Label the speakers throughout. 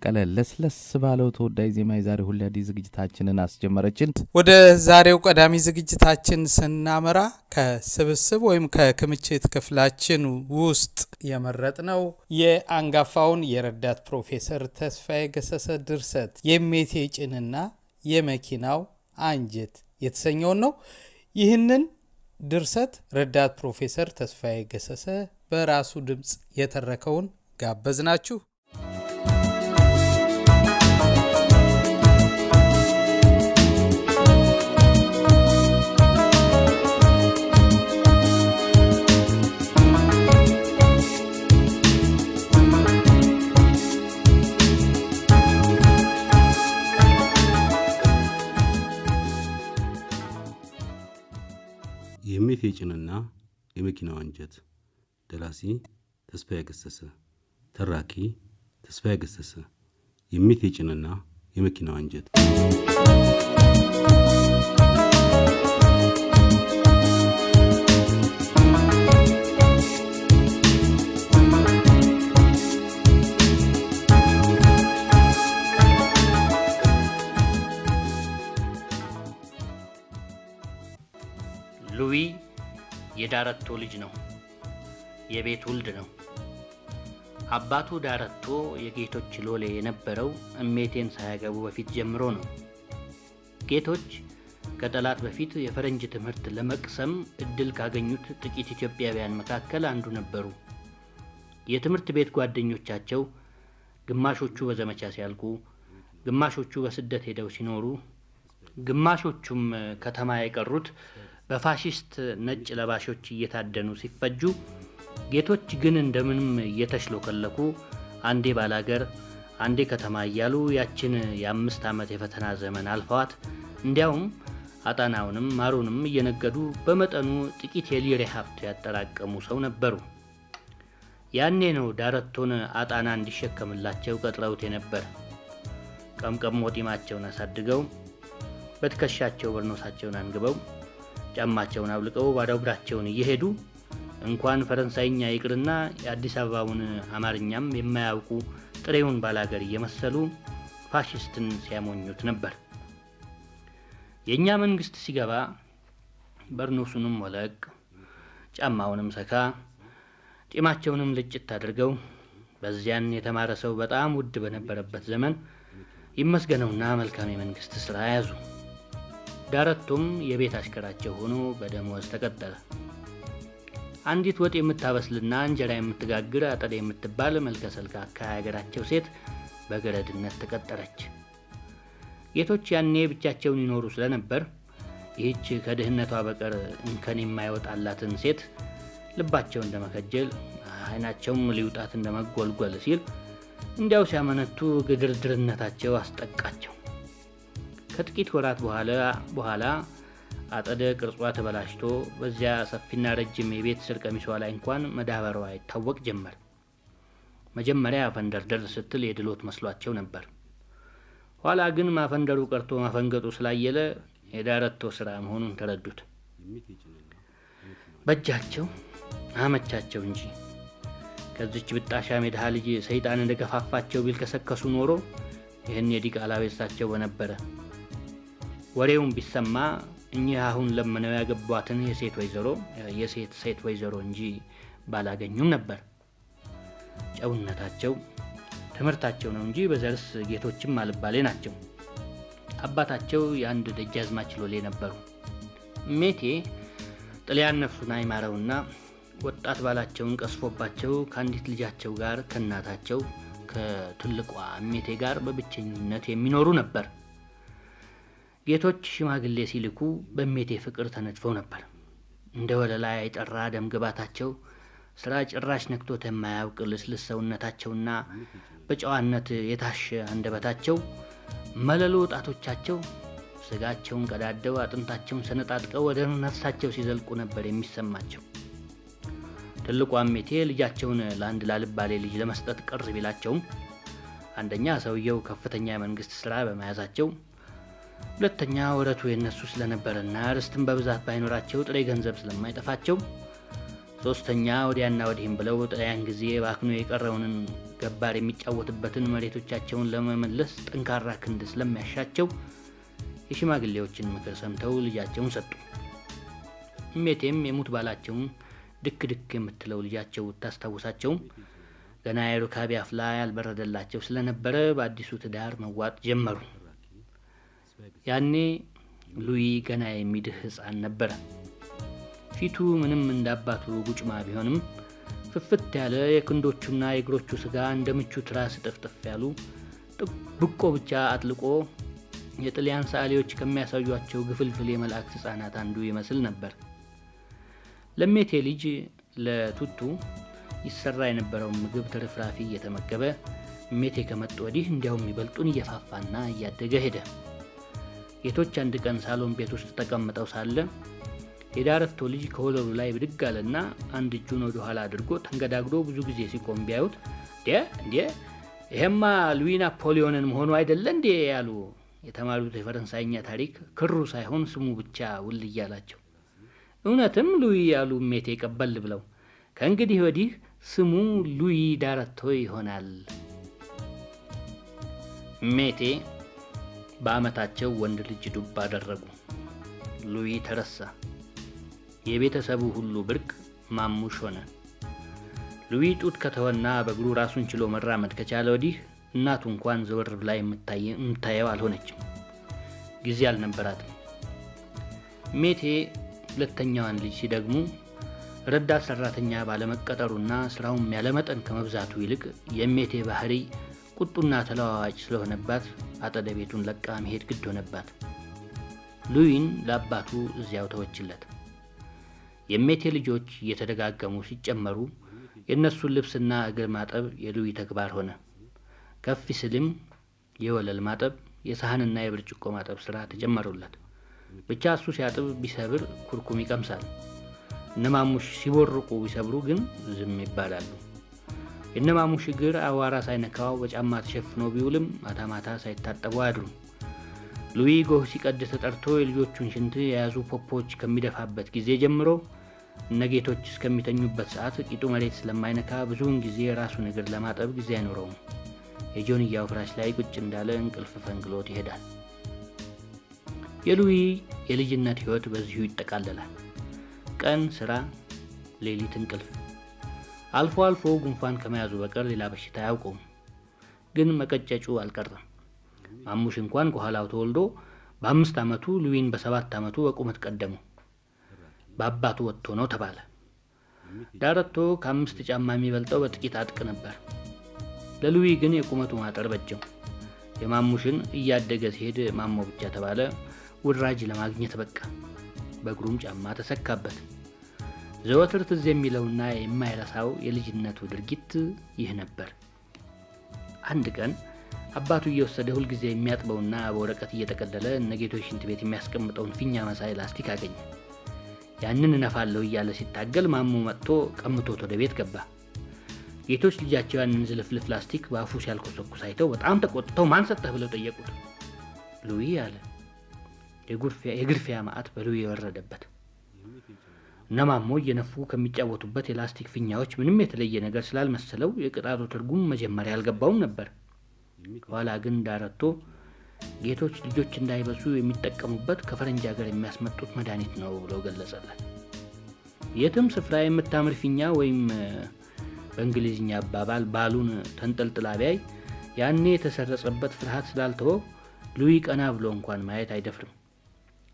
Speaker 1: በቀለ ለስለስ ባለው ተወዳይ ዜማ የዛሬ ሁለዲ ዝግጅታችንን አስጀመረችን።
Speaker 2: ወደ ዛሬው ቀዳሚ ዝግጅታችን ስናመራ ከስብስብ ወይም ከክምችት ክፍላችን ውስጥ የመረጥነው የአንጋፋውን የረዳት ፕሮፌሰር ተስፋዬ ገሰሰ ድርሰት የሜቴ ጭንና የመኪናው አንጀት የተሰኘውን ነው። ይህንን ድርሰት ረዳት ፕሮፌሰር ተስፋዬ ገሰሰ በራሱ ድምጽ የተረከውን ጋበዝናችሁ።
Speaker 3: የሜቴ ጭንና የመኪናው አንጀት ደራሲ ተስፋዬ ገሰሰ ተራኪ ተስፋዬ ገሰሰ የሜቴ ጭንና የመኪናው አንጀት
Speaker 4: ሉዊ የዳረቶ ልጅ ነው። የቤት ውልድ ነው። አባቱ ዳረቶ የጌቶች ሎሌ የነበረው እሜቴን ሳያገቡ በፊት ጀምሮ ነው። ጌቶች ከጠላት በፊት የፈረንጅ ትምህርት ለመቅሰም እድል ካገኙት ጥቂት ኢትዮጵያውያን መካከል አንዱ ነበሩ። የትምህርት ቤት ጓደኞቻቸው ግማሾቹ በዘመቻ ሲያልቁ፣ ግማሾቹ በስደት ሄደው ሲኖሩ፣ ግማሾቹም ከተማ የቀሩት በፋሺስት ነጭ ለባሾች እየታደኑ ሲፈጁ፣ ጌቶች ግን እንደምንም እየተሽሎከለኩ አንዴ ባላገር አንዴ ከተማ እያሉ ያችን የ5 ዓመት የፈተና ዘመን አልፈዋት እንዲያውም አጣናውንም ማሩንም እየነገዱ በመጠኑ ጥቂት የሊሬ ሀብት ያጠራቀሙ ሰው ነበሩ። ያኔ ነው ዳረቶን አጣና እንዲሸከምላቸው ቀጥረውት የነበር። ቀምቀም ወጢማቸውን አሳድገው በትከሻቸው በርኖሳቸውን አንግበው ጫማቸውን አብልቀው ባዶ እግራቸውን እየሄዱ እንኳን ፈረንሳይኛ ይቅርና የአዲስ አበባውን አማርኛም የማያውቁ ጥሬውን ባላገር እየመሰሉ ፋሺስትን ሲያሞኙት ነበር። የኛ መንግስት ሲገባ በርኖሱንም ወለቅ ጫማውንም ሰካ ጢማቸውንም ልጭት አድርገው በዚያን የተማረ ሰው በጣም ውድ በነበረበት ዘመን ይመስገነውና መልካም የመንግስት ስራ ያዙ። ዳረቶም የቤት አሽከራቸው ሆኖ በደሞዝ ተቀጠረ። አንዲት ወጥ የምታበስልና እንጀራ የምትጋግር አጠደ የምትባል መልከሰልካካ ሀገራቸው ሴት በገረድነት ተቀጠረች። ጌቶች ያኔ ብቻቸውን ይኖሩ ስለነበር ይህች ከድህነቷ በቀር እንከን የማይወጣላትን ሴት ልባቸው እንደመከጀል አይናቸውም ሊውጣት እንደመጎልጎል ሲል እንዲያው ሲያመነቱ ግድርድርነታቸው አስጠቃቸው። ከጥቂት ወራት በኋላ አጠደ ቅርጿ ተበላሽቶ በዚያ ሰፊና ረጅም የቤት ስር ቀሚሷ ላይ እንኳን መዳበሯ ይታወቅ ጀመር። መጀመሪያ አፈንደርደር ስትል የድሎት መስሏቸው ነበር። ኋላ ግን ማፈንደሩ ቀርቶ ማፈንገጡ ስላየለ የዳረቶ ስራ መሆኑን ተረዱት። በእጃቸው አመቻቸው እንጂ ከዚች ብጣሻ ሜዳ ልጅ ሰይጣን እንደገፋፋቸው ቢልከሰከሱ ኖሮ ይህን የዲቃላ ቤታቸው በነበረ። ወሬውን ቢሰማ እኚህ አሁን ለምነው ያገቧትን የሴት ሴት ወይዘሮ እንጂ ባላገኙም ነበር። ጨውነታቸው ትምህርታቸው ነው እንጂ በዘርስ ጌቶችም አልባሌ ናቸው። አባታቸው የአንድ ደጃዝማች ሎሌ ነበሩ። ሜቴ ጥልያን ነፍሱን አይማረውና ወጣት ባላቸውን ቀስፎባቸው ከአንዲት ልጃቸው ጋር ከእናታቸው ከትልቋ ሜቴ ጋር በብቸኝነት የሚኖሩ ነበር። ጌቶች ሽማግሌ ሲልኩ በሜቴ ፍቅር ተነድፈው ነበር። እንደ ወለላ የጠራ ደም ግባታቸው፣ ስራ ጭራሽ ነክቶት የማያውቅ ልስልስ ሰውነታቸውና በጨዋነት የታሸ አንደበታቸው፣ መለሎ ጣቶቻቸው ስጋቸውን ቀዳደው አጥንታቸውን ሰነጣጥቀው ወደ ነፍሳቸው ሲዘልቁ ነበር የሚሰማቸው። ትልቋ ሜቴ ልጃቸውን ለአንድ ላልባሌ ልጅ ለመስጠት ቅር ቢላቸውም አንደኛ ሰውየው ከፍተኛ የመንግስት ስራ በመያዛቸው፣ ሁለተኛ ወረቱ የነሱ ስለነበረና ርስትም በብዛት ባይኖራቸው ጥሬ ገንዘብ ስለማይጠፋቸው፣ ሶስተኛ ወዲያና ወዲህም ብለው ጥሬያን ጊዜ ባክኖ የቀረውን ገባር የሚጫወትበትን መሬቶቻቸውን ለመመለስ ጠንካራ ክንድ ስለሚያሻቸው የሽማግሌዎችን ምክር ሰምተው ልጃቸውን ሰጡ። እሜቴም የሙት ባላቸውን ድክ ድክ የምትለው ልጃቸው ታስታውሳቸውም ገና የሩካቤ አፍላ ያልበረደላቸው ስለነበረ በአዲሱ ትዳር መዋጥ ጀመሩ። ያኔ ሉዊ ገና የሚድህ ሕፃን ነበረ። ፊቱ ምንም እንዳባቱ ጉጭማ ቢሆንም ፍፍት ያለ የክንዶቹና የእግሮቹ ስጋ እንደ ምቹ ትራስ ጥፍጥፍ ያሉ ብቆ ብቻ አጥልቆ የጥልያን ሰዓሊዎች ከሚያሳዩቸው ግፍልፍል የመላእክት ሕፃናት አንዱ ይመስል ነበር። ለሜቴ ልጅ ለቱቱ ይሰራ የነበረውን ምግብ ትርፍራፊ እየተመገበ ሜቴ ከመጡ ወዲህ እንዲያውም ይበልጡን እየፋፋና እያደገ ሄደ። ጌቶች አንድ ቀን ሳሎን ቤት ውስጥ ተቀምጠው ሳለ የዳረቶ ልጅ ከወለሉ ላይ ብድግ አለና አንድ እጁን ወደ ኋላ አድርጎ ተንገዳግዶ ብዙ ጊዜ ሲቆም ቢያዩት እንዴ ይሄማ ሉዊ ናፖሊዮንን መሆኑ አይደለ እንዴ ያሉ የተማሩት የፈረንሳይኛ ታሪክ ክሩ ሳይሆን ስሙ ብቻ ውል እያላቸው እውነትም ሉዊ ያሉ ሜቴ ቀበል ብለው ከእንግዲህ ወዲህ ስሙ ሉዊ ዳረቶ ይሆናል። ሜቴ በአመታቸው ወንድ ልጅ ዱብ አደረጉ። ሉዊ ተረሳ። የቤተሰቡ ሁሉ ብርቅ ማሙሽ ሆነ። ሉዊ ጡት ከተወና በእግሩ ራሱን ችሎ መራመድ ከቻለ ወዲህ እናቱ እንኳን ዘወር ብላ የምታየው አልሆነችም። ጊዜ አልነበራትም። ሜቴ ሁለተኛዋን ልጅ ሲደግሙ ረዳት ሰራተኛ ባለመቀጠሩና ስራውም ያለመጠን ከመብዛቱ ይልቅ የሜቴ ባህሪ ቁጡና ተለዋዋጭ ስለሆነባት አጠደ ቤቱን ለቃ መሄድ ግድ ሆነባት። ሉዊን ለአባቱ እዚያው ተወችለት። የሜቴ ልጆች እየተደጋገሙ ሲጨመሩ የእነሱን ልብስና እግር ማጠብ የሉዊ ተግባር ሆነ። ከፍ ሲልም የወለል ማጠብ፣ የሳህንና የብርጭቆ ማጠብ ስራ ተጨመሩለት። ብቻ እሱ ሲያጥብ ቢሰብር ኩርኩም ይቀምሳል። እነማሙሽ ሲቦርቁ ቢሰብሩ ግን ዝም ይባላሉ። የነማሙሽ እግር አዋራ ሳይነካው በጫማ ተሸፍኖ ቢውልም ማታ ማታ ሳይታጠቡ አያድሩም። ሉዊ ጎህ ሲቀድ ተጠርቶ የልጆቹን ሽንት የያዙ ፖፖች ከሚደፋበት ጊዜ ጀምሮ እነጌቶች እስከሚተኙበት ሰዓት ቂጡ መሬት ስለማይነካ ብዙውን ጊዜ ራሱን እግር ለማጠብ ጊዜ አይኖረውም። የጆንያው ፍራሽ ላይ ቁጭ እንዳለ እንቅልፍ ፈንግሎት ይሄዳል። የሉዊ የልጅነት ህይወት በዚሁ ይጠቃለላል። ቀን ስራ፣ ሌሊት እንቅልፍ። አልፎ አልፎ ጉንፋን ከመያዙ በቀር ሌላ በሽታ አያውቀውም። ግን መቀጨጩ አልቀረም። ማሙሽ እንኳን ከኋላው ተወልዶ በ5 ዓመቱ ሉዊን በ7 ዓመቱ በቁመት ቀደሙ። በአባቱ ወጥቶ ነው ተባለ። ዳረቶ ከ5 ጫማ የሚበልጠው በጥቂት አጥቅ ነበር። ለሉዊ ግን የቁመቱ ማጠር በጀው። የማሙሽን እያደገ ሲሄድ ማሞ ብቻ ተባለ። ውራጅ ለማግኘት በቃ። በእግሩም ጫማ ተሰካበት። ዘወትር ትዝ የሚለውና የማይረሳው የልጅነቱ ድርጊት ይህ ነበር። አንድ ቀን አባቱ እየወሰደ ሁልጊዜ የሚያጥበውና በወረቀት እየጠቀለለ እነጌቶች ሽንት ቤት የሚያስቀምጠውን ፊኛ መሳይ ላስቲክ አገኘ። ያንን እነፋለሁ እያለ ሲታገል ማሙ መጥቶ ቀምቶት ወደ ቤት ገባ። ጌቶች ልጃቸው ያንን ዝልፍልፍ ላስቲክ በአፉ ሲያልኮሰኩስ አይተው በጣም ተቆጥተው ማን ሰጠህ ብለው ጠየቁት። ሉዊ አለ። የግርፊያ ማዕት በሉዊ የወረደበት። እነማሞ እየነፉ ከሚጫወቱበት የላስቲክ ፊኛዎች ምንም የተለየ ነገር ስላልመሰለው የቅጣቱ ትርጉም መጀመሪያ አልገባውም ነበር። ኋላ ግን ዳረቶ ጌቶች ልጆች እንዳይበሱ የሚጠቀሙበት ከፈረንጅ ሀገር የሚያስመጡት መድኃኒት ነው ብለው ገለጸለት። የትም ስፍራ የምታምር ፊኛ ወይም በእንግሊዝኛ አባባል ባሉን ተንጠልጥላ ቢያይ ያኔ የተሰረጸበት ፍርሃት ስላልተወው ሉዊ ቀና ብሎ እንኳን ማየት አይደፍርም።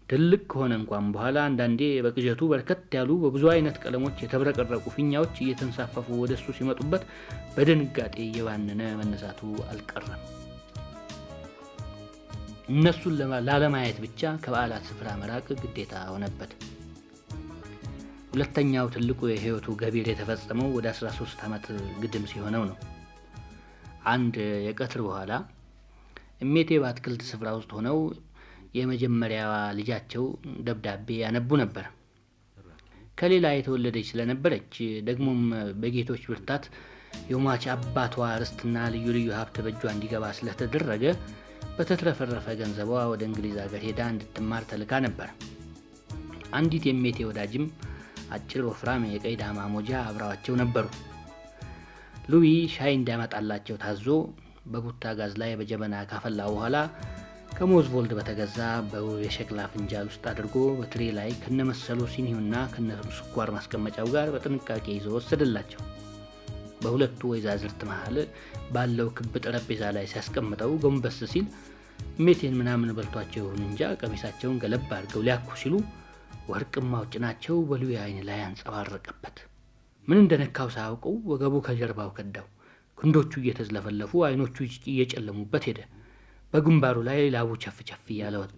Speaker 4: ትልቅ ከሆነ እንኳን በኋላ አንዳንዴ በቅዠቱ በርከት ያሉ በብዙ አይነት ቀለሞች የተብረቀረቁ ፊኛዎች እየተንሳፈፉ ወደሱ ሲመጡበት በድንጋጤ እየባነነ መነሳቱ አልቀረም። እነሱን ላለማየት ብቻ ከበዓላት ስፍራ መራቅ ግዴታ ሆነበት። ሁለተኛው ትልቁ የህይወቱ ገቢር የተፈጸመው ወደ 13 ዓመት ግድም ሲሆነው ነው። አንድ የቀትር በኋላ እሜቴ በአትክልት ስፍራ ውስጥ ሆነው የመጀመሪያዋ ልጃቸው ደብዳቤ ያነቡ ነበር። ከሌላ የተወለደች ስለነበረች ደግሞም በጌቶች ብርታት የሟች አባቷ ርስትና ልዩ ልዩ ሀብት በእጇ እንዲገባ ስለተደረገ በተትረፈረፈ ገንዘቧ ወደ እንግሊዝ ሀገር ሄዳ እንድትማር ተልካ ነበር። አንዲት የሜቴ ወዳጅም አጭር ወፍራም የቀይ ዳማ ሞጃ አብረዋቸው ነበሩ። ሉዊ ሻይ እንዲያመጣላቸው ታዞ በቡታ ጋዝ ላይ በጀበና ካፈላ በኋላ ከሞዝቮልድ በተገዛ በውብ የሸክላ ፍንጃል ውስጥ አድርጎ በትሬ ላይ ከነመሰሉ ሲኒውና ከነስኳር ማስቀመጫው ጋር በጥንቃቄ ይዞ ወሰደላቸው። በሁለቱ ወይዛዝርት መሃል ባለው ክብ ጠረጴዛ ላይ ሲያስቀምጠው ጎንበስ ሲል ሜቴን ምናምን በልቷቸው ይሁን እንጃ ቀሚሳቸውን ገለብ አድርገው ሊያኩ ሲሉ ወርቅማው ጭናቸው በሉዊ አይን ላይ አንጸባረቀበት። ምን እንደነካው ሳያውቀው ወገቡ ከጀርባው ከዳው። ክንዶቹ እየተዝለፈለፉ አይኖቹ እየጨለሙበት ሄደ። በግንባሩ ላይ ላቡ ቸፍ ቸፍ እያለ ወጣ።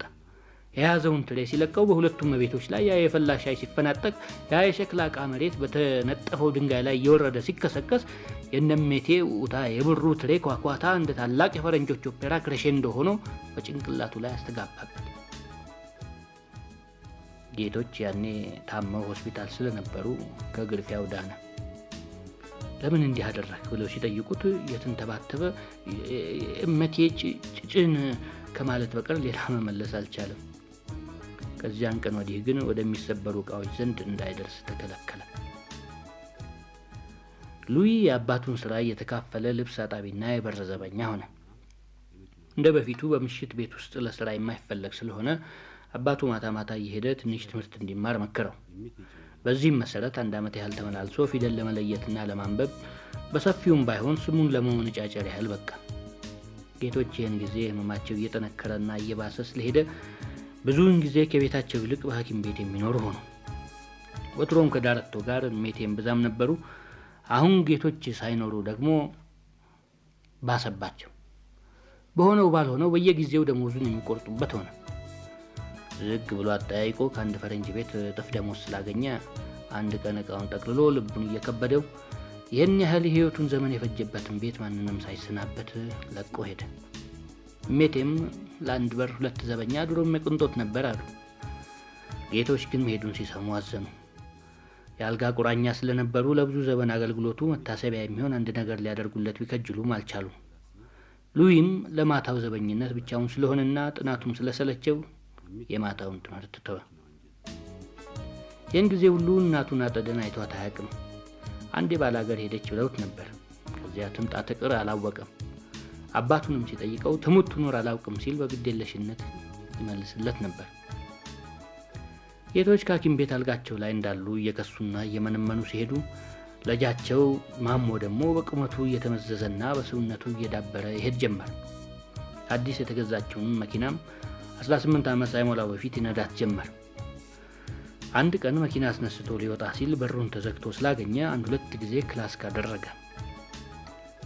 Speaker 4: የያዘውን ትሬ ሲለቀው በሁለቱም ቤቶች ላይ ያ የፈላ ሻይ ሲፈናጠቅ፣ ያ የሸክላ ዕቃ መሬት በተነጠፈው ድንጋይ ላይ እየወረደ ሲከሰከስ፣ የነሜቴ ውታ የብሩ ትሬ ኳኳታ እንደ ታላቅ የፈረንጆች ኦፔራ ክሬሼንዶ ሆኖ በጭንቅላቱ ላይ አስተጋባበት። ጌቶች ያኔ ታመው ሆስፒታል ስለነበሩ ከግርፊያው ዳነ። ለምን እንዲህ አደረክ ብለው ሲጠይቁት የተንተባተበ እመቴ ጭጭን ከማለት በቀር ሌላ መመለስ አልቻለም። ከዚያን ቀን ወዲህ ግን ወደሚሰበሩ ዕቃዎች ዘንድ እንዳይደርስ ተከለከለ። ሉዊ የአባቱን ስራ እየተካፈለ ልብስ አጣቢና የበር ዘበኛ ሆነ። እንደ በፊቱ በምሽት ቤት ውስጥ ለስራ የማይፈለግ ስለሆነ አባቱ ማታ ማታ እየሄደ ትንሽ ትምህርት እንዲማር መከረው። በዚህም መሰረት 1 ዓመት ያህል ተመላልሶ ፊደል ለመለየትና ለማንበብ በሰፊውም ባይሆን ስሙን ለመወነጫጨር ያህል በቃ። ጌቶች ይህን ጊዜ ህመማቸው እየጠነከረና እየባሰ ስለሄደ ብዙውን ጊዜ ከቤታቸው ይልቅ በሐኪም ቤት የሚኖሩ ሆኑ። ወትሮም ከዳረቶ ጋር ሜቴም ብዛም ነበሩ። አሁን ጌቶች ሳይኖሩ ደግሞ ባሰባቸው። በሆነው ባልሆነው በየጊዜው ደሞዙን የሚቆርጡበት ሆነ። ዝግ ብሎ አጠያይቆ ከአንድ ፈረንጅ ቤት እጥፍ ደሞዝ ስላገኘ አንድ ቀን ዕቃውን ጠቅልሎ ልቡን እየከበደው ይህን ያህል የህይወቱን ዘመን የፈጀበትን ቤት ማንንም ሳይሰናበት ለቆ ሄደ። ሜቴም ለአንድ በር 2 ዘበኛ ድሮም የቅንጦት ነበር አሉ። ጌቶች ግን መሄዱን ሲሰሙ አዘኑ። የአልጋ ቁራኛ ስለነበሩ ለብዙ ዘመን አገልግሎቱ መታሰቢያ የሚሆን አንድ ነገር ሊያደርጉለት ቢከጅሉም አልቻሉም። ሉዊም ለማታው ዘበኝነት ብቻውን ስለሆነና ጥናቱም ስለሰለቸው የማታውን ትምህርት ተወ። ይህን ጊዜ ሁሉ እናቱን አጠደን አይቷት አያውቅም። አንዴ ባላገር ሄደች ብለውት ነበር። ከዚያ ትምጣ ትቅር አላወቀም። አባቱንም ሲጠይቀው ትሙት ትኖር አላውቅም ሲል በግዴለሽነት ይመልስለት ነበር። ጌቶች ከሐኪም ቤት አልጋቸው ላይ እንዳሉ እየከሱና እየመነመኑ ሲሄዱ ልጃቸው ማሞ ደግሞ በቁመቱ እየተመዘዘና በሰውነቱ እየዳበረ ይሄድ ጀመር። አዲስ የተገዛችውን መኪናም 18 ዓመት ሳይሞላው በፊት ይነዳት ጀመር። አንድ ቀን መኪና አስነስቶ ሊወጣ ሲል በሩን ተዘግቶ ስላገኘ 1-2 ጊዜ ክላስ ካደረገ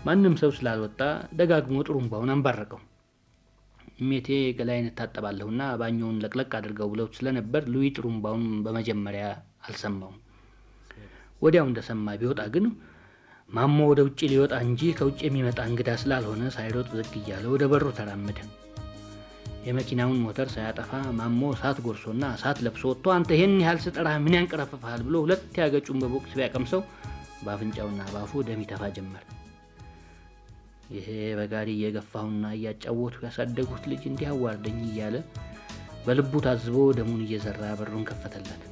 Speaker 4: ማንም ሰው ስላልወጣ ደጋግሞ ጥሩምባውን አንባረቀው። ሜቴ ገላይን ታጠባለሁና ባኞውን ለቅለቅ አድርገው ብለውት ስለነበር ሉዊ ጥሩምባውን በመጀመሪያ አልሰማውም። ወዲያው እንደሰማ ቢወጣ ግን ማሞ ወደ ውጪ ሊወጣ እንጂ ከውጪ የሚመጣ እንግዳ ስላልሆነ ሳይሮጥ ዝግ እያለ ወደ በሩ ተራመደ። የመኪናውን ሞተር ሳያጠፋ ማሞ እሳት ጎርሶና እሳት ለብሶ ወጥቶ አንተ ይሄን ያህል ስጠራህ ምን ያንቀረፍፋል ብሎ 2 ያገጩን በቦክስ ቢያቀምሰው በአፍንጫውና ባፉ ደም ይተፋ ጀመር። ይሄ በጋሪ እየገፋውና እያጫወቱ ያሳደጉት ልጅ እንዲህ አዋርደኝ እያለ በልቡ ታዝቦ ደሙን እየዘራ በሩን ከፈተለት።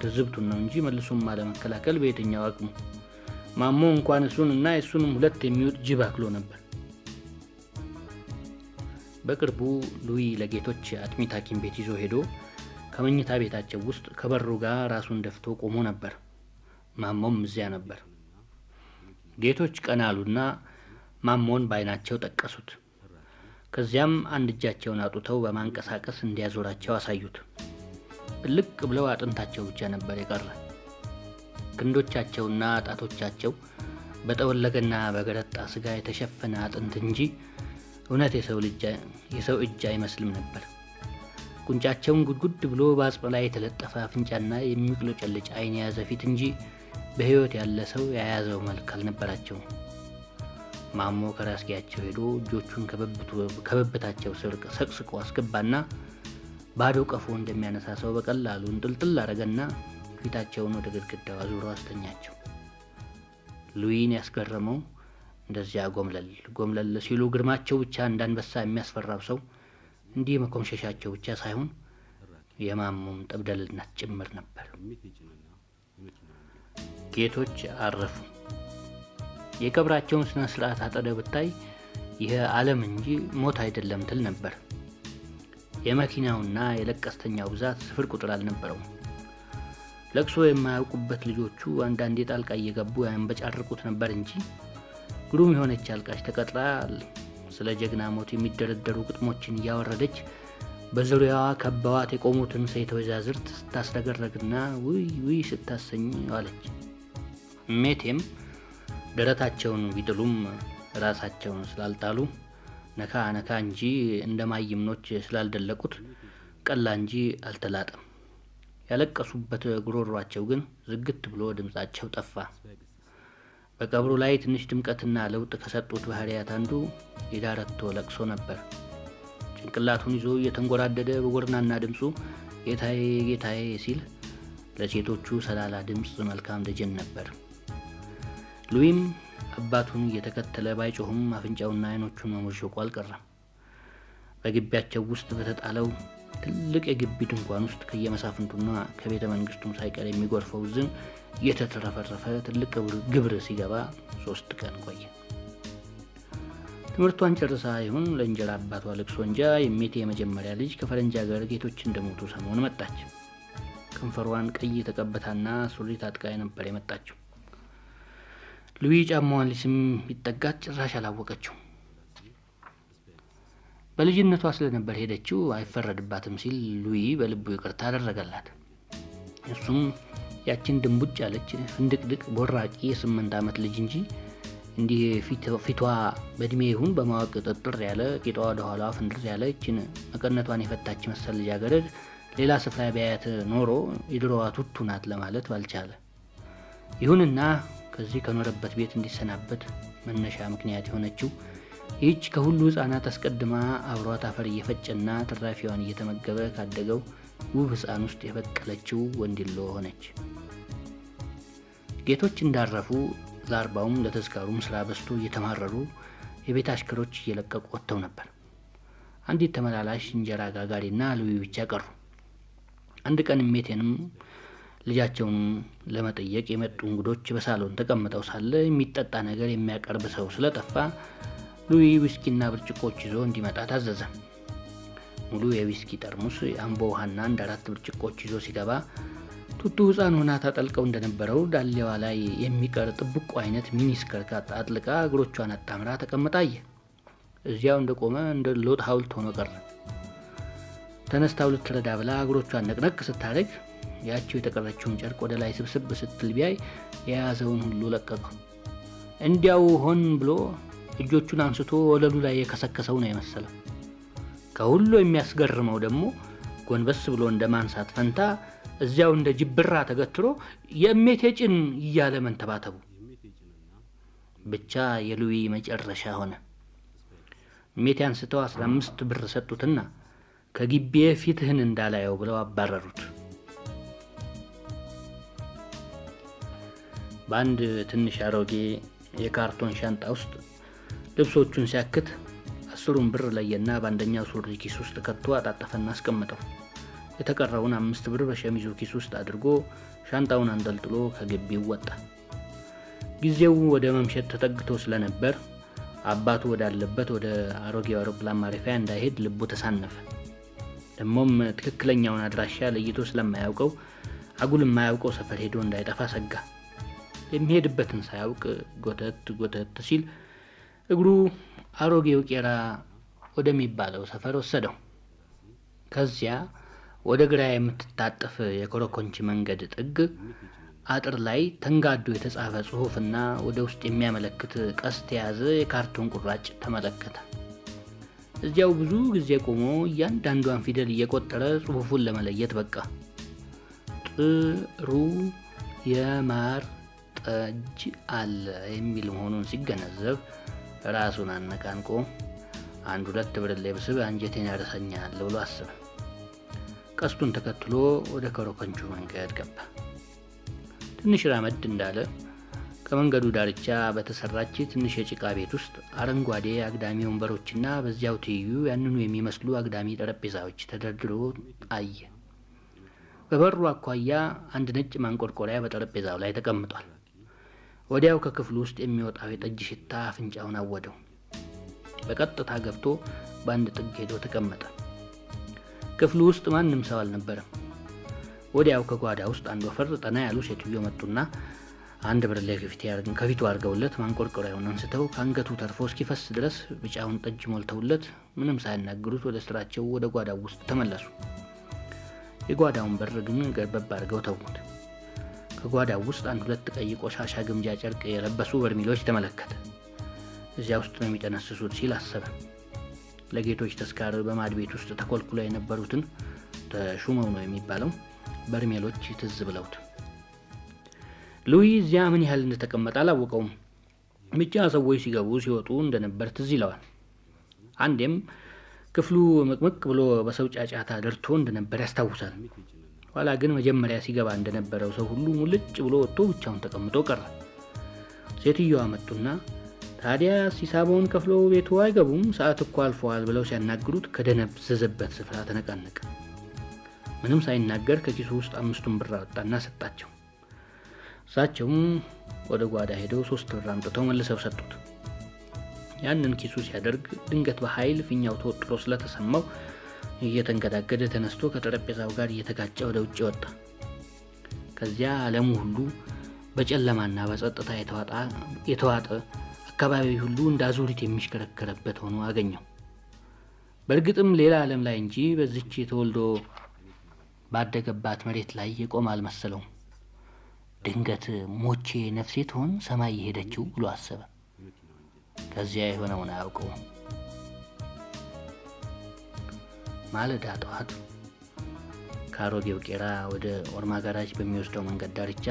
Speaker 4: ትዝብቱን ነው እንጂ መልሶም አለመከላከል በየትኛው አቅሙ። ማሞ እንኳን እሱንና የሱንም 2 የሚውጥ ጅብ አክሎ ነበር። በቅርቡ ሉዊ ለጌቶች አጥሚት ሐኪም ቤት ይዞ ሄዶ ከመኝታ ቤታቸው ውስጥ ከበሩ ጋር ራሱን ደፍቶ ቆሞ ነበር። ማሞም እዚያ ነበር። ጌቶች ቀና አሉና ማሞን ባይናቸው ጠቀሱት። ከዚያም አንድ እጃቸውን አውጥተው በማንቀሳቀስ እንዲያዞራቸው አሳዩት። ልቅ ብለው አጥንታቸው ብቻ ነበር የቀረ። ክንዶቻቸውና ጣቶቻቸው በጠወለገና በገረጣ ስጋ የተሸፈነ አጥንት እንጂ እውነት የሰው እጅ አይመስልም ነበር። ቁንጫቸውን ጉድጉድ ብሎ በአጽም ላይ የተለጠፈ አፍንጫና የሚቅሎጨልጭ አይን የያዘ ፊት እንጂ በህይወት ያለ ሰው የያዘው መልክ አልነበራቸውም። ማሞ ከራስጌያቸው ሄዶ እጆቹን ከብብታቸው ስር ሰቅስቆ አስገባና ባዶ ቀፎ እንደሚያነሳ ሰው በቀላሉ እንጥልጥል አረገና ፊታቸውን ወደ ግድግዳው አዙሮ አስተኛቸው። ሉዊን ያስገረመው እንደዚያ ጎምለል ሲሉ ግርማቸው ብቻ እንዳንበሳ የሚያስፈራው ሰው እንዲህ መኮምሸሻቸው ብቻ ሳይሆን የማሞም ጠብደልነት ጭምር ነበር። ጌቶች አረፉ። የቀብራቸውን ስነ ስርዓት አጠደ ብታይ ይህ ዓለም እንጂ ሞት አይደለም ትል ነበር። የመኪናውና የለቀስተኛው ብዛት ስፍር ቁጥር አልነበረውም። ለቅሶ የማያውቁበት ልጆቹ አንዳንዴ ጣልቃ እየገቡ ያንበጫርቁት ነበር እንጂ ግሩም የሆነች አልቃሽ ተቀጥራ ስለ ጀግና ሞት የሚደረደሩ ግጥሞችን እያወረደች በዙሪያዋ ከበዋት የቆሙትን ሴት ወይዛዝርት ስታስረገረግና ውይ ውይ ስታሰኝ ዋለች። ሜቴም ደረታቸውን ቢጥሉም ራሳቸውን ስላልጣሉ ነካ ነካ እንጂ እንደ ማይምኖች ስላልደለቁት ቀላ እንጂ አልተላጠም። ያለቀሱበት ጉሮሯቸው ግን ዝግት ብሎ ድምጻቸው ጠፋ። በቀብሩ ላይ ትንሽ ድምቀትና ለውጥ ከሰጡት ባህሪያት አንዱ የዳረቶ ለቅሶ ነበር። ጭንቅላቱን ይዞ እየተንጎራደደ በጎርናና ድምፁ ጌታዬ ጌታዬ ሲል ለሴቶቹ ሰላላ ድምፅ መልካም ደጀን ነበር። ሉዊም አባቱን እየተከተለ ባይጮህም አፍንጫውና አይኖቹን መሞሸቁ አልቀረም። በግቢያቸው ውስጥ በተጣለው ትልቅ የግቢ ድንኳን ውስጥ ከየመሳፍንቱና ከቤተ መንግስቱም ሳይቀር የሚጎርፈው ዝን እየተተረፈረፈ ትልቅ ግብር ሲገባ 3 ቀን ቆየ። ትምህርቷን ጨርሳ ይሁን ለእንጀራ አባቷ ልቅሶ እንጃ የሜቴ የመጀመሪያ ልጅ ከፈረንጅ ሀገር ጌቶች እንደሞቱ ሰሞን መጣች። ከንፈሯን ቀይ ተቀብታና ሱሪ ታጥቃ ነበር የመጣችው። ሉዊ ጫማዋን ሊስም ቢጠጋት ጭራሽ አላወቀችው። በልጅነቷ ስለነበር ሄደችው አይፈረድባትም ሲል ሉዊ በልቡ ይቅርታ አደረገላት። እሱም ያችን ድንቡጭ ያለች ፍንድቅድቅ ቦራቂ የ8 ዓመት ልጅ እንጂ እንዲህ ፊቷ በእድሜ ይሁን በማወቅ ጥጥር ያለ ቂጧ ወደ ኋላ ፍንድር ያለ እችን መቀነቷን የፈታች መሰል ልጃገረድ ሌላ ስፍራ ቢያያት ኖሮ የድሮዋ ቱቱ ናት ለማለት ባልቻለ። ይሁንና ከዚህ ከኖረበት ቤት እንዲሰናበት መነሻ ምክንያት የሆነችው ይህች ከሁሉ ሕፃናት አስቀድማ አብሯት አፈር እየፈጨና ትራፊዋን እየተመገበ ካደገው ውብ ሕፃን ውስጥ የበቀለችው ወንድሎ ሆነች። ጌቶች እንዳረፉ ለአርባውም ለተዝካሩም ስራ በዝቶ እየተማረሩ የቤት አሽከሮች እየለቀቁ ወጥተው ነበር። አንዲት ተመላላሽ እንጀራ ጋጋሪና ሉዊ ብቻ ቀሩ። አንድ ቀን ሜቴንም ልጃቸውን ለመጠየቅ የመጡ እንግዶች በሳሎን ተቀምጠው ሳለ የሚጠጣ ነገር የሚያቀርብ ሰው ስለጠፋ ሉዊ ዊስኪና ብርጭቆች ይዞ እንዲመጣ ታዘዘ። ሙሉ የዊስኪ ጠርሙስ፣ የአምቦ ውሃና 4 ብርጭቆች ይዞ ሲገባ ቱቱ ሕፃን ሆና ታጠልቀው እንደነበረው ዳሌዋ ላይ የሚቀር ጥብቁ አይነት ሚኒስከር አጥልቃ እግሮቿን አጣምራ ተቀምጣየ። እዚያው እንደቆመ እንደ ሎጥ ሐውልት ሆኖ ቀረ። ተነስታው ልትረዳ ብላ እግሮቿን ነቅነቅ ስታደርግ ያቺው የተቀረችውን ጨርቅ ወደ ላይ ስብስብ ስትል ቢያይ የያዘውን ሁሉ ለቀቀው። እንዲያው ሆን ብሎ እጆቹን አንስቶ ወለሉ ላይ የከሰከሰው ነው የመሰለው። ከሁሉ የሚያስገርመው ደግሞ ጎንበስ ብሎ እንደ ማንሳት ፈንታ እዚያው እንደ ጅብራ ተገትሮ የእሜቴ ጭን እያለ መንተባተቡ ብቻ የሉዊ መጨረሻ ሆነ። እሜቴ አንስተው 15 ብር ሰጡትና ከግቢ ፊትህን እንዳላየው ብለው አባረሩት። በአንድ ትንሽ አሮጌ የካርቶን ሻንጣ ውስጥ ልብሶቹን ሲያክት 10 ብር ለየና በአንደኛው ሱሪ ኪስ ውስጥ ከቶ አጣጠፈና አስቀመጠው። የተቀረውን 5 ብር በሸሚዙ ኪስ ውስጥ አድርጎ ሻንጣውን አንጠልጥሎ ከግቢው ወጣ። ጊዜው ወደ መምሸት ተጠግቶ ስለነበር አባቱ ወዳለበት ወደ አሮጌው አውሮፕላን ማረፊያ እንዳይሄድ ልቡ ተሳነፈ። ደሞም ትክክለኛውን አድራሻ ለይቶ ስለማያውቀው አጉል የማያውቀው ሰፈር ሄዶ እንዳይጠፋ ሰጋ። የሚሄድበትን ሳያውቅ ጎተት ጎተት ሲል እግሩ አሮጌው ቄራ ወደሚባለው ሰፈር ወሰደው። ከዚያ ወደ ግራ የምትታጠፍ የኮረኮንች መንገድ ጥግ አጥር ላይ ተንጋዶ የተጻፈ ጽሑፍና ወደ ውስጥ የሚያመለክት ቀስት የያዘ የካርቶን ቁራጭ ተመለከተ። እዚያው ብዙ ጊዜ ቆሞ እያንዳንዷን ፊደል እየቆጠረ ጽሑፉን ለመለየት በቃ። ጥሩ የማር ጠጅ አለ የሚል መሆኑን ሲገነዘብ ራሱን አነቃንቆ 1-2 ብርሌ ብስብ አንጀቴን ያረሰኛል ብሎ አሰበ። ቀስቱን ተከትሎ ወደ ኮረኮንቹ መንገድ ገባ። ትንሽ ራመድ እንዳለ ከመንገዱ ዳርቻ በተሰራች ትንሽ የጭቃ ቤት ውስጥ አረንጓዴ አግዳሚ ወንበሮችና በዚያው ትይዩ ያንኑ የሚመስሉ አግዳሚ ጠረጴዛዎች ተደርድሮ አየ። በበሩ አኳያ አንድ ነጭ ማንቆርቆሪያ በጠረጴዛው ላይ ተቀምጧል። ወዲያው ከክፍሉ ውስጥ የሚወጣው የጠጅ ሽታ አፍንጫውን አወደው። በቀጥታ ገብቶ በአንድ ጥግ ሄዶ ተቀመጠ። ክፍሉ ውስጥ ማንም ሰው አልነበረም። ወዲያው ከጓዳ ውስጥ አንድ ወፈር ጠና ያሉ ሴትዮ መጡና አንድ ብርሌ ከፊቱ አድርገውለት ማንቆርቆሪያውን አንስተው ከአንገቱ ተርፎ እስኪፈስ ድረስ ቢጫውን ጠጅ ሞልተውለት ምንም ሳያናግሩት ወደ ስራቸው ወደ ጓዳው ውስጥ ተመለሱ። የጓዳውን በር ግን ገርበብ አድርገው ተውት። ከጓዳው ውስጥ አንድ ሁለት ቀይ ቆሻሻ ግምጃ ጨርቅ የለበሱ በርሜሎች ተመለከተ። እዚያ ውስጥ ነው የሚጠነስሱት ሲል አሰበ። ለጌቶች ተስካር በማድ ቤት ውስጥ ተኮልኩለው የነበሩትን ተሹመው ነው የሚባለው በርሜሎች ትዝ ብለውት ሉዊ እዚያ ምን ያህል እንደተቀመጠ አላወቀውም። ብቻ ሰዎች ሲገቡ ሲወጡ እንደነበር ትዝ ይለዋል። አንዴም ክፍሉ መቅመቅ ብሎ በሰው ጫጫታ ደርቶ እንደነበር ያስታውሳል። ኋላ ግን መጀመሪያ ሲገባ እንደነበረው ሰው ሁሉ ሙልጭ ብሎ ወጥቶ ብቻውን ተቀምጦ ቀረ። ሴትዮዋ መጡና ታዲያ ሲሳበውን ከፍሎ ቤቱ አይገቡም? ሰዓት እኮ አልፈዋል ብለው ሲያናግሩት ከደነዘዘበት ስፍራ ተነቃነቀ። ምንም ሳይናገር ከኪሱ ውስጥ 5 ብር አወጣና ሰጣቸው። እሳቸውም ወደ ጓዳ ሄደው 3 ብር አምጥተው መልሰው ሰጡት። ያንን ኪሱ ሲያደርግ ድንገት በኃይል ፊኛው ተወጥሮ ስለተሰማው እየተንገዳገደ ተነስቶ ከጠረጴዛው ጋር እየተጋጨ ወደ ውጭ ወጣ። ከዚያ ዓለሙ ሁሉ በጨለማና በጸጥታ የተዋጠ አካባቢ ሁሉ እንደ አዙሪት የሚሽከረከረበት ሆኖ አገኘው። በእርግጥም ሌላ ዓለም ላይ እንጂ በዚች ተወልዶ ባደገባት መሬት ላይ የቆመ አልመሰለውም። ድንገት ሞቼ ነፍሴ ትሆን ሰማይ የሄደችው ብሎ አሰበ። ከዚያ የሆነውን አያውቀውም። ማለዳ ጠዋት ከአሮጌው ቄራ ወደ ኦርማ ጋራጅ በሚወስደው መንገድ ዳርቻ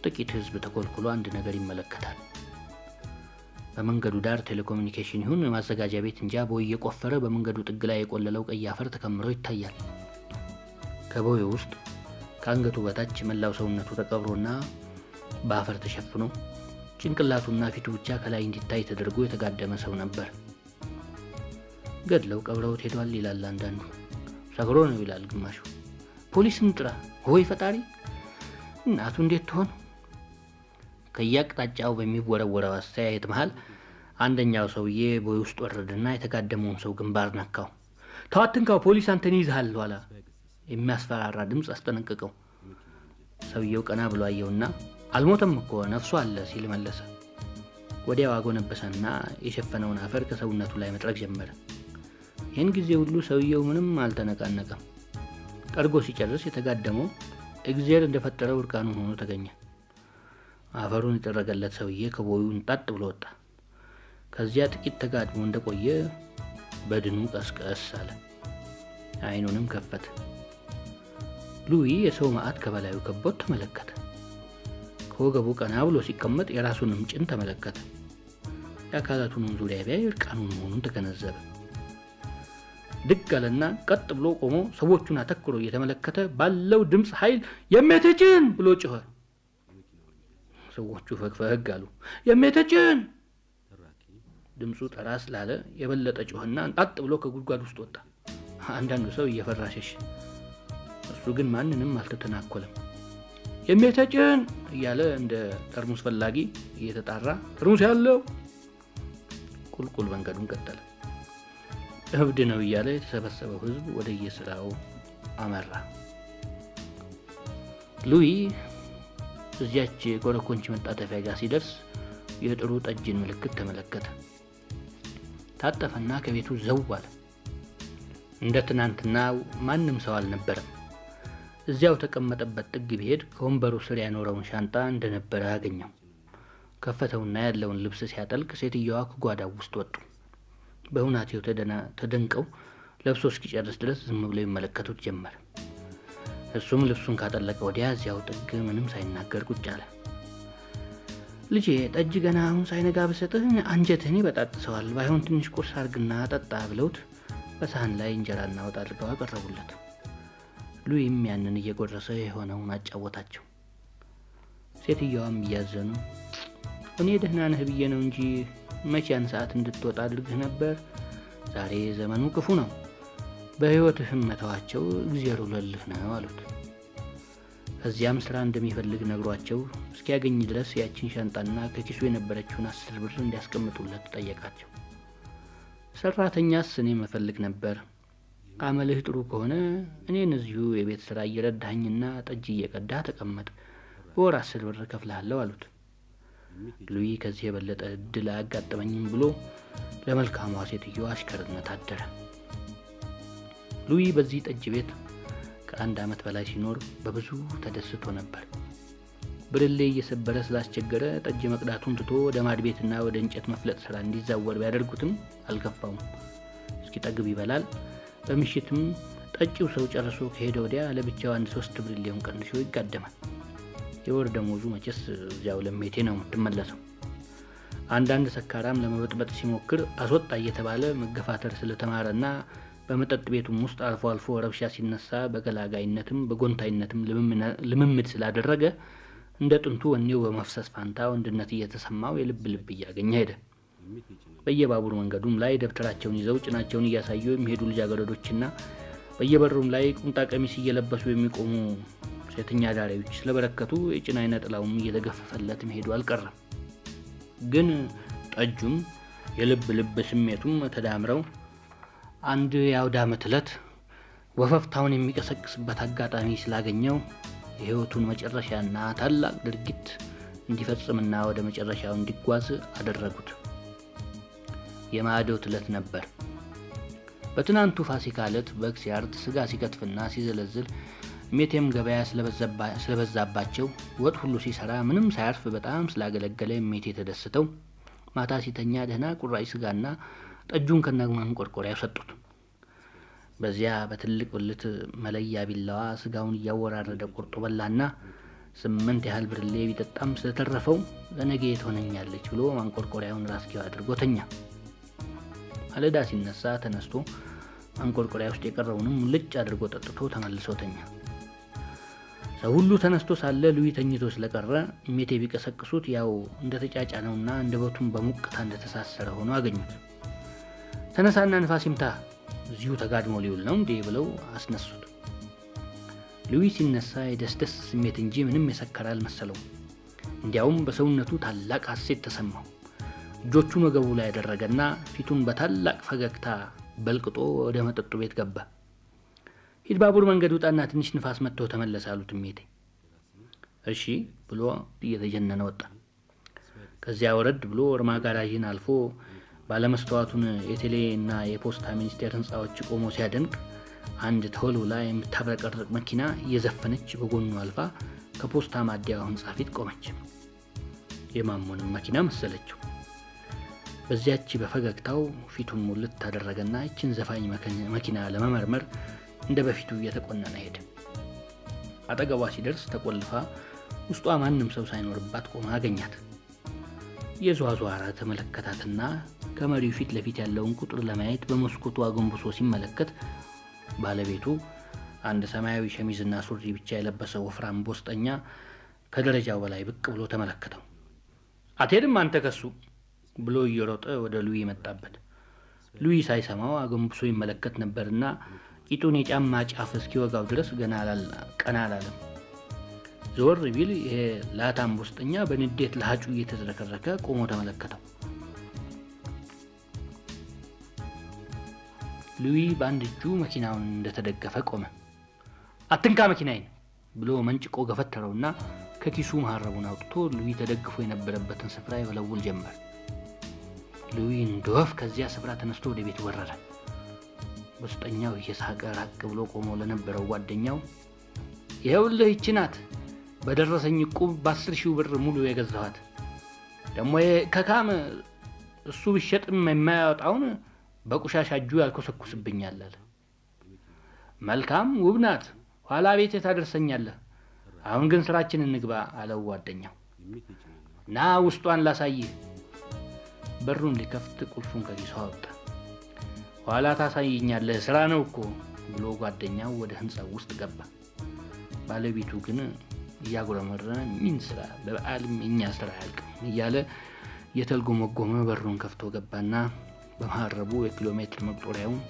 Speaker 4: ጥቂት ሕዝብ ተኮልኩሎ አንድ ነገር ይመለከታል። በመንገዱ ዳር ቴሌኮሙኒኬሽን ይሁን ማዘጋጃ ቤት እንጃ ቦይ የቆፈረ በመንገዱ ጥግ ላይ የቆለለው ቀይ አፈር ተከምሮ ይታያል። ከቦዩ ውስጥ ከአንገቱ በታች መላው ሰውነቱ ተቀብሮና በአፈር ተሸፍኖ ጭንቅላቱና ፊቱ ብቻ ከላይ እንዲታይ ተደርጎ የተጋደመ ሰው ነበር። ገድለው ቀብረውት ሄዷል ይላል አንዳንዱ። ሰክሮ ነው ይላል ግማሹ። ፖሊስን ጥራ ሆይ ፈጣሪ፣ እናቱ እንዴት ትሆን? ከያቅጣጫው በሚወረወረው አስተያየት መሃል አንደኛው ሰውዬ ቦይ ውስጥ ወረደና የተጋደመውን ሰው ግንባር ነካው። ተዋትንካው ፖሊስ አንተን ይዝሃል ኋላ የሚያስፈራራ ድምፅ አስጠነቀቀው። ሰውየው ቀና ብሎ አየውና አልሞተም እኮ ነፍሱ አለ ሲል መለሰ። ወዲያው አጎነበሰና የሸፈነውን አፈር ከሰውነቱ ላይ መጥረግ ጀመረ። ይህን ጊዜ ሁሉ ሰውየው ምንም አልተነቃነቀም። ጠርጎ ሲጨርስ የተጋደመው እግዚአብሔር እንደፈጠረው እርቃኑን ሆኖ ተገኘ። አፈሩን የጠረገለት ሰውዬ ከቦዩ እንጣጥ ብሎ ወጣ። ከዚያ ጥቂት ተጋድሞ እንደቆየ በድኑ ቀስቀስ አለ። አይኑንም ከፈተ። ሉዊ የሰው ማዕት ከበላዩ ከቦት ተመለከተ። ከወገቡ ቀና ብሎ ሲቀመጥ የራሱንም ጭን ተመለከተ። የአካላቱንም ዙሪያ ቢያይ እርቃኑን መሆኑን ተገነዘበ። ድግ አለና ቀጥ ብሎ ቆሞ ሰዎቹን አተኩሮ እየተመለከተ ባለው ድምፅ ኃይል የሜተጭን ብሎ ጮኸ። ሰዎቹ ፈግፈግ አሉ። የሜተጭን! ድምፁ ጠራ ስላለ የበለጠ ጮኸና እንጣጥ ብሎ ከጉድጓድ ውስጥ ወጣ። አንዳንዱ ሰው እየፈራ ሸሸ። እሱ ግን ማንንም አልተተናኮለም። የሜተጭን እያለ እንደ ጠርሙስ ፈላጊ እየተጣራ ጠርሙስ ያለው ቁልቁል መንገዱን ቀጠለ። እብድ ነው እያለ የተሰበሰበው ሕዝብ ወደ የስራው አመራ። ሉዊ እዚያች ኮረኮንች መጣጠፊያ ጋር ሲደርስ የጥሩ ጠጅን ምልክት ተመለከተ። ታጠፈና ከቤቱ ዘው አለ። እንደ ትናንትና ማንም ሰው አልነበረም። እዚያው ተቀመጠበት ጥግ ቢሄድ ከወንበሩ ስር ያኖረውን ሻንጣ እንደነበረ አገኘው። ከፈተውና ያለውን ልብስ ሲያጠልቅ ሴትየዋ ከጓዳው ውስጥ ወጡ። በሁናቴው ተደንቀው ለብሶ እስኪጨርስ ድረስ ዝም ብለው ይመለከቱት ጀመር። እሱም ልብሱን ካጠለቀ ወዲያ እዚያው ጥግ ምንም ሳይናገር ቁጭ አለ። ልጄ ጠጅ ገና አሁን ሳይነጋ በሰጥህ አንጀትህን ይበጣጥሰዋል፣ ባይሆን ትንሽ ቁርስ አርግና ጠጣ ብለውት በሳህን ላይ እንጀራና ወጥ አድርገው አቀረቡለት። ሉዊም ያንን እየጎረሰ የሆነውን አጫወታቸው። ሴትየዋም እያዘኑ እኔ ደህና ነህ ብዬ ነው እንጂ መቼያን ሰዓት እንድትወጣ አድርግህ ነበር። ዛሬ ዘመኑ ክፉ ነው፣ በሕይወትህም መተዋቸው እግዚአብሔር ለልህ ነው አሉት። ከዚያም ስራ እንደሚፈልግ ነግሯቸው እስኪያገኝ ድረስ ያችን ሻንጣና ከኪሱ የነበረችውን 10 ብር እንዲያስቀምጡለት ጠየቃቸው። ሰራተኛስ እኔ መፈልግ ነበር፣ አመልህ ጥሩ ከሆነ እኔን እዚሁ የቤት ስራ እየረዳኸኝና ጠጅ እየቀዳህ ተቀመጥ፣ በወር 10 ብር እከፍልሃለሁ አሉት። ሉዊ ከዚህ የበለጠ እድል አያጋጥመኝም ብሎ ለመልካሟ ሴትዮ አሽከርነት አደረ። ሉዊ በዚህ ጠጅ ቤት ከ1 ዓመት በላይ ሲኖር በብዙ ተደስቶ ነበር። ብርሌ እየሰበረ ስላስቸገረ ጠጅ መቅዳቱን ትቶ ወደ ማድ ቤትና ወደ እንጨት መፍለጥ ስራ እንዲዛወር ቢያደርጉትም አልከፋውም። እስኪጠግብ ይበላል። በምሽትም ጠጪው ሰው ጨርሶ ከሄደ ወዲያ ለብቻው 3 ብርሌውን ቀንሶ ይጋደማል። የወር ደሞዙ መቼስ እዚያው ለሜቴ ነው የምትመለሰው። አንዳንድ ሰካራም ለመበጥበጥ ሲሞክር አስወጣ እየተባለ መገፋተር ስለተማረና በመጠጥ ቤቱም ውስጥ አልፎ አልፎ ረብሻ ሲነሳ በገላጋይነትም በጎንታይነትም ልምምድ ስላደረገ እንደ ጥንቱ ወኔው በመፍሰስ ፋንታ ወንድነት እየተሰማው የልብ ልብ እያገኘ ሄደ። በየባቡር መንገዱም ላይ ደብተራቸውን ይዘው ጭናቸውን እያሳዩ የሚሄዱ ልጃገረዶችና በየበሩም ላይ ቁምጣ ቀሚስ እየለበሱ የሚቆሙ ሴተኛ ዳሪዎች ስለበረከቱ የጭን አይነ ጥላውም እየተገፈፈለት መሄዱ አልቀረም። ግን ጠጁም የልብ ልብ ስሜቱም ተዳምረው አንድ የአውደ ዓመት ዕለት ወፈፍታውን የሚቀሰቅስበት አጋጣሚ ስላገኘው የህይወቱን መጨረሻና ታላቅ ድርጊት እንዲፈጽምና ወደ መጨረሻው እንዲጓዝ አደረጉት። የማዕዶት ዕለት ነበር። በትናንቱ ፋሲካ ዕለት በግ ሲያርድ ስጋ ሲከትፍና ሲዘለዝል ሜቴም ገበያ ስለበዛባቸው ወጥ ሁሉ ሲሰራ ምንም ሳያርፍ በጣም ስላገለገለ ሜቴ ተደስተው ማታ ሲተኛ ደህና ቁራጭ ስጋና ጠጁን ከነማንቆርቆሪያው ሰጡት። በዚያ በትልቅ ብልት መለያ ቢላዋ ስጋውን እያወራረደ ቆርጦ በላና 8 ያህል ብርሌ ቢጠጣም ስለተረፈው ለነገ ትሆነኛለች ብሎ ማንቆርቆሪያውን ራስጌው አድርጎ ተኛ። ማለዳ ሲነሳ ተነስቶ ማንቆርቆሪያ ውስጥ የቀረውንም ልጭ አድርጎ ጠጥቶ ተመልሶ ተኛ። ሰው ሁሉ ተነስቶ ሳለ ሉዊ ተኝቶ ስለቀረ ሜቴ ቢቀሰቅሱት ያው እንደተጫጫነውና እንደበቱም በሙቅታ እንደተሳሰረ ሆኖ አገኙት። ተነሳና ንፋስ ይምታ እዚሁ ተጋድሞ ሊውል ነው እንዴ ብለው አስነሱት። ሉዊ ሲነሳ የደስደስ ስሜት እንጂ ምንም የሰከረ አልመሰለውም። እንዲያውም በሰውነቱ ታላቅ ሐሴት ተሰማው። እጆቹን ወገቡ ላይ ያደረገና ፊቱን በታላቅ ፈገግታ በልቅጦ ወደ መጠጡ ቤት ገባ። ሂድ ባቡር መንገድ ውጣና ትንሽ ንፋስ መጥቶ ተመለስ አሉት ሜቴ። እሺ ብሎ እየተጀነነ ወጣ። ከዚያ ወረድ ብሎ ወርማ ጋራዥን አልፎ ባለመስተዋቱን የቴሌና የፖስታ ሚኒስቴር ህንጻዎች ቆሞ ሲያደንቅ አንድ ተወልውላ የምታብረቀርቅ መኪና እየዘፈነች በጎኑ አልፋ ከፖስታ ማደያው ህንጻ ፊት ቆመች። የማሞንም መኪና መሰለችው። በዚያች በፈገግታው ፊቱን ሙልት ታደረገና እችን ዘፋኝ መኪና ለመመርመር እንደ በፊቱ እየተቆነነ ሄደ። አጠገቧ ሲደርስ ተቆልፋ ውስጧ ማንም ሰው ሳይኖርባት ቆማ አገኛት። የዟዟራ ተመለከታትና ከመሪው ፊት ለፊት ያለውን ቁጥር ለማየት በመስኮቱ አጎንብሶ ሲመለከት ባለቤቱ አንድ ሰማያዊ ሸሚዝና ሱሪ ብቻ የለበሰ ወፍራም ቦስጠኛ ከደረጃው በላይ ብቅ ብሎ ተመለከተው። አትሄድም አንተ ከሱ ብሎ እየሮጠ ወደ ሉዊ መጣበት። ሉዊ ሳይሰማው አጎንብሶ ይመለከት ነበርና ቂጡን የጫማ ጫፍ እስኪወጋው ድረስ ገና ቀና አላለም። ዞር ቢል ይሄ ላታም ቦስጠኛ በንዴት ለሃጩ እየተዝረከረከ ቆሞ ተመለከተው። ሉዊ በአንድ እጁ መኪናውን እንደተደገፈ ቆመ። አትንካ መኪናዬን ብሎ መንጭቆ ገፈተረውና ከኪሱ መሐረቡን አውጥቶ ሉዊ ተደግፎ የነበረበትን ስፍራ ይወለውል ጀመር። ሉዊ እንደወፍ ከዚያ ስፍራ ተነስቶ ወደ ቤት ወረረ። ቦስጠኛው እየሳቀ ራቅ ብሎ ቆሞ ለነበረው ጓደኛው ይኸውልህ ይህች ናት በደረሰኝ ዕቁብ በ10,000 ብር ሙሉ የገዛኋት፣ ደግሞ ከካም እሱ ቢሸጥም የማያወጣውን በቁሻሻ እጁ ያልኮሰኩስብኛል አለ። መልካም ውብ ናት፣ ኋላ ቤት ታደርሰኛለህ፣ አሁን ግን ስራችን እንግባ አለው ጓደኛው። ና ውስጧን ላሳይህ። በሩን ሊከፍት ቁልፉን ከኪሱ አወጣ። ኋላ ታሳይኛለህ ስራ ነው እኮ ብሎ ጓደኛው ወደ ህንጻው ውስጥ ገባ። ባለቤቱ ግን እያጉረመረመ ምን ስራ በበዓልም እኛ ስራ ያልቅም እያለ የተልጎመጎመ በሩን ከፍቶ ገባና በመሐረቡ የኪሎ ሜትር መቁጠሪያውን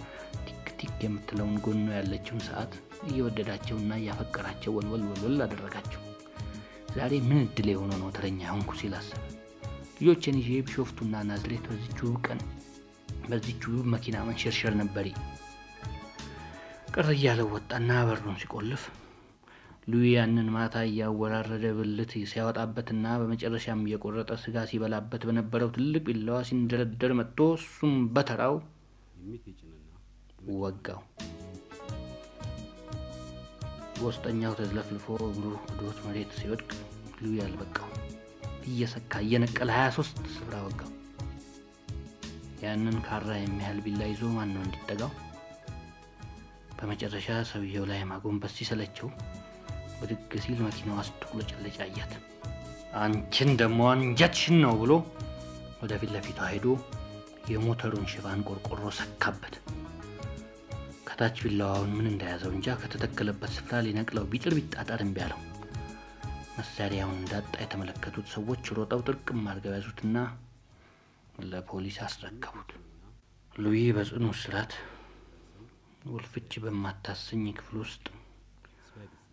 Speaker 4: ቲክ ቲክ የምትለውን ጎኖ ያለችውን ሰዓት እየወደዳቸውና እያፈቀራቸው ወልወል አደረጋቸው። ዛሬ ምን እድል የሆነ ነው ተረኛ ሆንኩ ሲል አሰበ። ልጆችን ይዤ ቢሾፍቱና ናዝሬት በዚህች መኪና መንሸርሸር ነበር። ቅር እያለው ወጣና በሩን ሲቆልፍ ሉዊ ያንን ማታ እያወራረደ ብልት ሲያወጣበትና በመጨረሻም እየቆረጠ ስጋ ሲበላበት በነበረው ትልቅ ቢላዋ ሲንደረደር መጥቶ እሱም በተራው ወጋው። በውስጠኛው ተዝለፍልፎ እግሩ ወዶት መሬት ሲወድቅ ሉዊ አልበቃው። እየሰካ እየነቀለ 23 ስፍራ ወጋው። ያንን ካራ የሚያህል ቢላ ይዞ ማን ነው እንዲጠጋው? በመጨረሻ ሰውየው ላይ ማጎንበስ ሲሰለቸው ወድቅ ሲል መኪናው አስጥቁለጨለጭ አያት። አንቺን ደሞ አንጀትሽን ነው ብሎ ወደፊት ለፊቷ ሄዶ የሞተሩን ሽፋን ቆርቆሮ ሰካበት። ከታች ቢላዋውን ምን እንደያዘው እንጃ ከተተከለበት ስፍራ ሊነቅለው ቢጥር ቢጣጣር እምቢ አለው። መሳሪያውን እንዳጣ የተመለከቱት ሰዎች ሮጠው ጥርቅም አድርገው ያዙትና ለፖሊስ አስረከቡት። ሉዊ በጽኑ እስራት ውልፍች በማታሰኝ ክፍል ውስጥ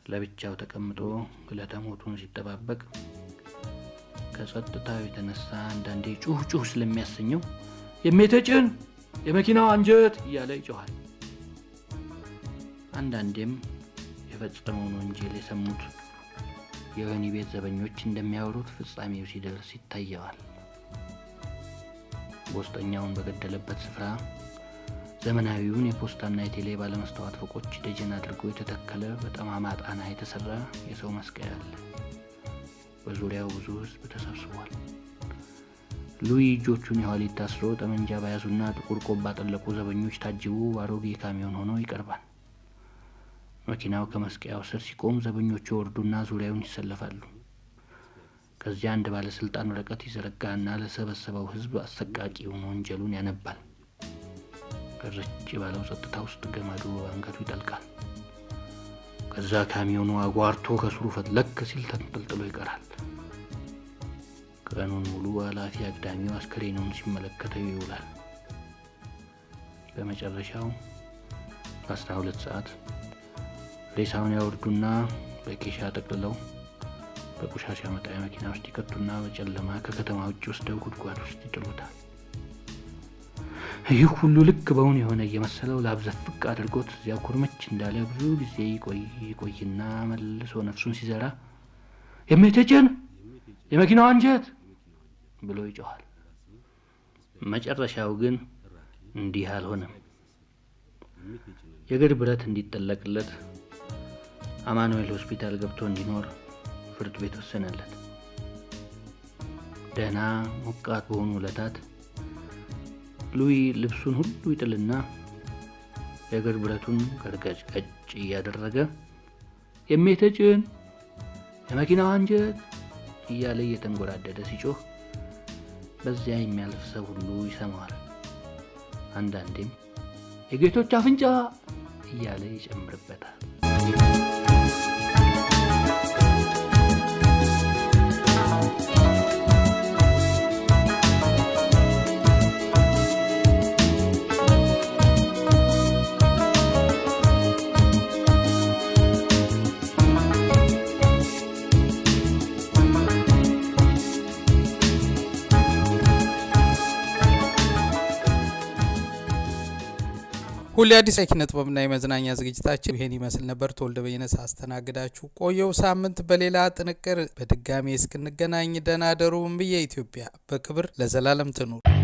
Speaker 4: ለብቻው ተቀምጦ ዕለተ ሞቱን ሲጠባበቅ ከጸጥታው የተነሳ አንዳንዴ ጩህ ስለሚያሰኘው የሜተጭን የመኪናው አንጀት እያለ ይጮሃል። አንዳንዴም የፈጸመውን ወንጀል የሰሙት የወህኒ ቤት ዘበኞች እንደሚያወሩት ፍጻሜው ሲደርስ ይታየዋል። በውስጠኛውን በገደለበት ስፍራ ዘመናዊውን የፖስታና የቴሌ ባለመስተዋት ፎቆች ደጀን አድርጎ የተተከለ በጠማማ ጣና የተሰራ የሰው መስቀያ አለ። በዙሪያው ብዙ ሕዝብ ተሰብስቧል። ሉዊ እጆቹን የኋሊት ታስሮ ጠመንጃ በያዙና ጥቁር ቆብ ባጠለቁ ዘበኞች ታጅቦ ባሮጌ ካሚዮን ሆኖ ይቀርባል። መኪናው ከመስቀያው ስር ሲቆም ዘበኞቹ ወርዱና ዙሪያውን ይሰለፋሉ። ከዚያ አንድ ባለስልጣን ወረቀት ይዘረጋና ለሰበሰበው ሕዝብ አሰቃቂውን ወንጀሉን ያነባል። ከረጭ ባለው ጸጥታ ውስጥ ገመዱ አንገቱ ይጠልቃል። ከዛ ካሚዮኑ አጓርቶ ከስሩ ፈትለክ ሲል ተንጠልጥሎ ይቀራል። ቀኑን ሙሉ ኃላፊ አግዳሚው አስከሬኑን ሲመለከተው ይውላል። በመጨረሻው 12 ሰዓት ሬሳውን ያወርዱና በኬሻ ጠቅልለው በቆሻሻ መጣያ መኪና ውስጥ ይከቱና በጨለማ ከከተማ ውጭ ወስደው ጉድጓድ ውስጥ ይጥሉታል። ይህ ሁሉ ልክ በውን የሆነ እየመሰለው ላብዘፍቅ አድርጎት እዚያ ኩርመች እንዳለ ብዙ ጊዜ ይቆይና መልሶ ነፍሱን ሲዘራ የሜተጭን የመኪናው አንጀት ብሎ ይጮሃል። መጨረሻው ግን እንዲህ አልሆነም። የእግር ብረት እንዲጠለቅለት አማኑኤል ሆስፒታል ገብቶ እንዲኖር ፍርድ ቤት ወሰነለት። ደህና ሞቃት በሆኑ ዕለታት ሉዊ ልብሱን ሁሉ ይጥልና የእግር ብረቱን ገጭ እያደረገ የሜተጭን የመኪናው አንጀት እያለ እየተንጎራደደ ሲጮህ በዚያ የሚያልፍ ሰው ሁሉ ይሰማዋል። አንዳንዴም የጌቶች አፍንጫ እያለ ይጨምርበታል።
Speaker 2: ሁሌ አዲስ የኪነ ጥበብና የመዝናኛ ዝግጅታችን ይሄን ይመስል ነበር። ተወልደ በየነ አስተናግዳችሁ ቆየው። ሳምንት በሌላ ጥንቅር በድጋሚ እስክንገናኝ ደህና ደሩ ብዬ ኢትዮጵያ በክብር ለዘላለም ትኑር።